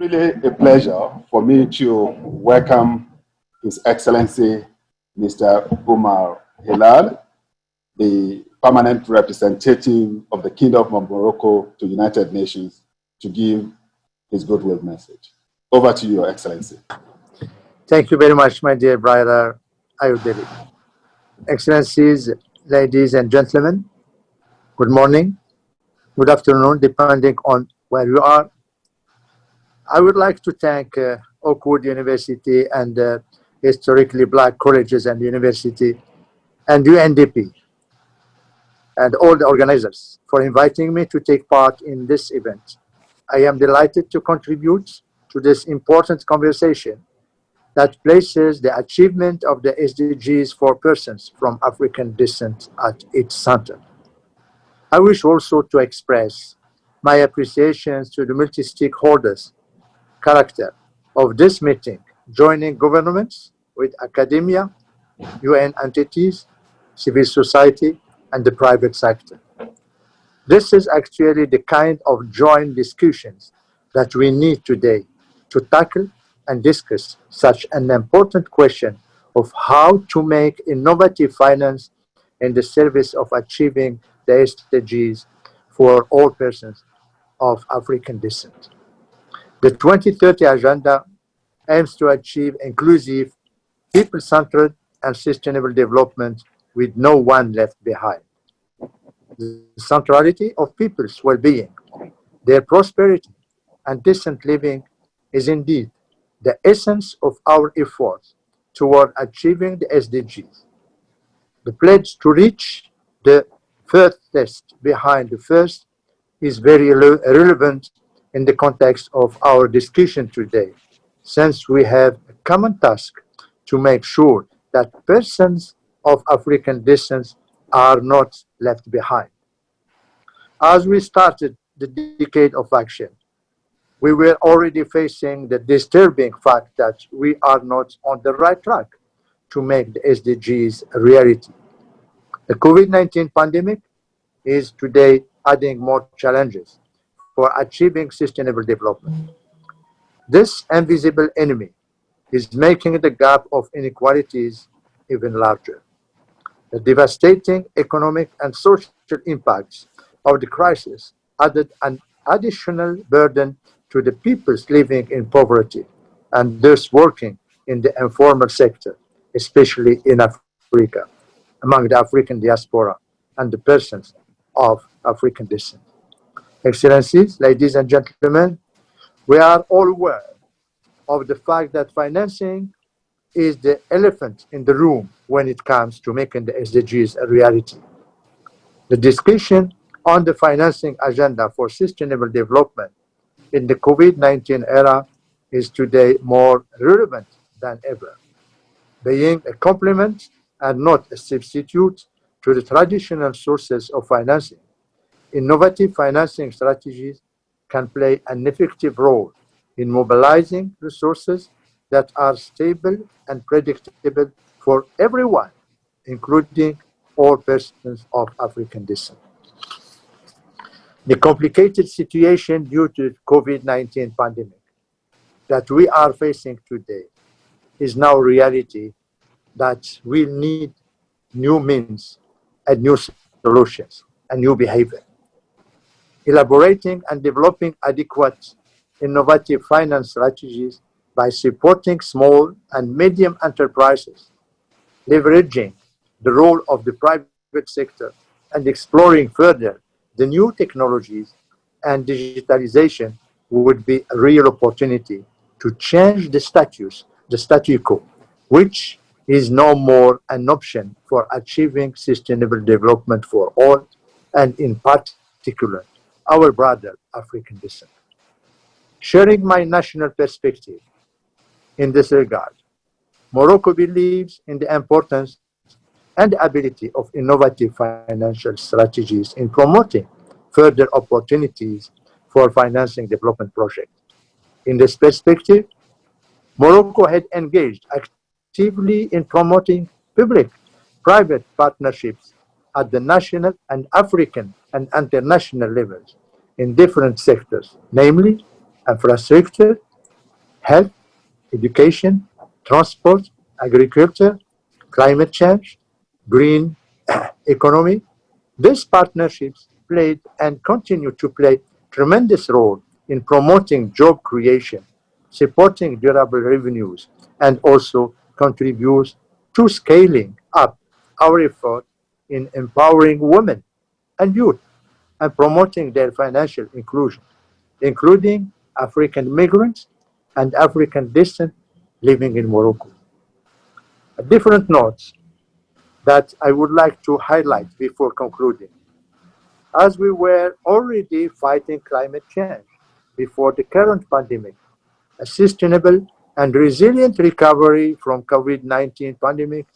really a pleasure for me to welcome His Excellency Mr. Omar Hilale, the permanent representative of the Kingdom of Morocco to United Nations, to give his goodwill message. Over to you, Your Excellency. Thank you very much, my dear brother Ayodele. Excellencies, ladies and gentlemen, good morning, good afternoon, depending on where you are. I would like to thank Oakwood University and historically Black colleges and university and UNDP and all the organizers for inviting me to take part in this event. I am delighted to contribute to this important conversation that places the achievement of the SDGs for persons from African descent at its center. I wish also to express my appreciations to the multi-stakeholders character of this meeting, joining governments with academia, UN entities, civil society, and the private sector. This is actually the kind of joint discussions that we need today to tackle and discuss such an important question of how to make innovative finance in the service of achieving the SDGs for all persons of African descent. The 2030 Agenda aims to achieve inclusive, people-centered, and sustainable development with no one left behind. The centrality of people's well-being, their prosperity, and decent living is indeed the essence of our efforts toward achieving the SDGs. The pledge to reach the furthest behind the first is very relevant in the context of our discussion today, since we have a common task to make sure that persons of African descent are not left behind. As we started the decade of action, we were already facing the disturbing fact that we are not on the right track to make the SDGs a reality. The COVID-19 pandemic is today adding more challenges for achieving sustainable development. This invisible enemy is making the gap of inequalities even larger. The devastating economic and social impacts of the crisis added an additional burden to the peoples living in poverty and those working in the informal sector, especially in Africa, among the African diaspora and the persons of African descent. Excellencies, ladies and gentlemen, we are all aware of the fact that financing is the elephant in the room when it comes to making the SDGs a reality. The discussion on the financing agenda for sustainable development in the COVID-19 era is today more relevant than ever, being a complement and not a substitute to the traditional sources of financing. Innovative financing strategies can play an effective role in mobilizing resources that are stable and predictable for everyone, including all persons of African descent. The complicated situation due to the COVID-19 pandemic that we are facing today is now a reality that we need new means and new solutions and new behavior. Elaborating and developing adequate innovative finance strategies by supporting small and medium enterprises, leveraging the role of the private sector, and exploring further the new technologies and digitalization would be a real opportunity to change the statu quo, which is no more an option for achieving sustainable development for all, and in particular, our brother African descent. Sharing my national perspective in this regard, Morocco believes in the importance and the ability of innovative financial strategies in promoting further opportunities for financing development projects. In this perspective, Morocco had engaged actively in promoting public-private partnerships at the national and African and international levels in different sectors, namely infrastructure, health, education, transport, agriculture, climate change, green economy. These partnerships played and continue to play tremendous role in promoting job creation, supporting durable revenues, and also contributes to scaling up our effort in empowering women and youth and promoting their financial inclusion, including African migrants and African descent living in Morocco. Different notes that I would like to highlight before concluding. As we were already fighting climate change before the current pandemic, a sustainable and resilient recovery from COVID-19 pandemic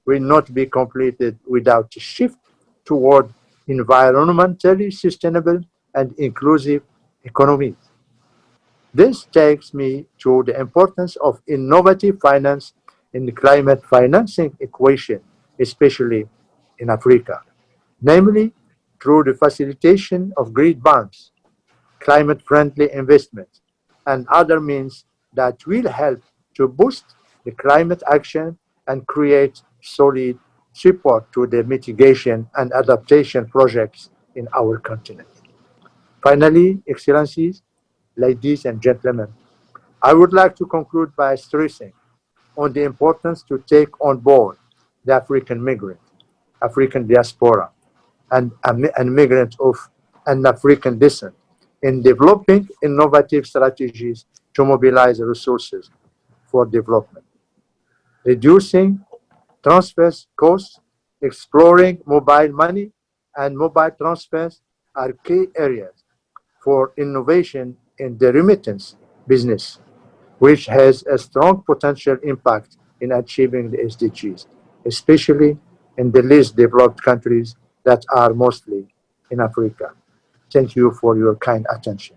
will not be completed without a shift toward environmentally sustainable and inclusive economies. This takes me to the importance of innovative finance in the climate financing equation, especially in Africa, namely through the facilitation of green bonds, climate-friendly investments, and other means that will help to boost the climate action and create solid support to the mitigation and adaptation projects in our continent. Finally, Excellencies, ladies and gentlemen, I would like to conclude by stressing on the importance to take on board the African migrant, African diaspora, and migrants of an African descent in developing innovative strategies to mobilize resources for development, reducing transfers costs, exploring mobile money, and mobile transfers are key areas for innovation in the remittance business, which has a strong potential impact in achieving the SDGs, especially in the least developed countries that are mostly in Africa. Thank you for your kind attention.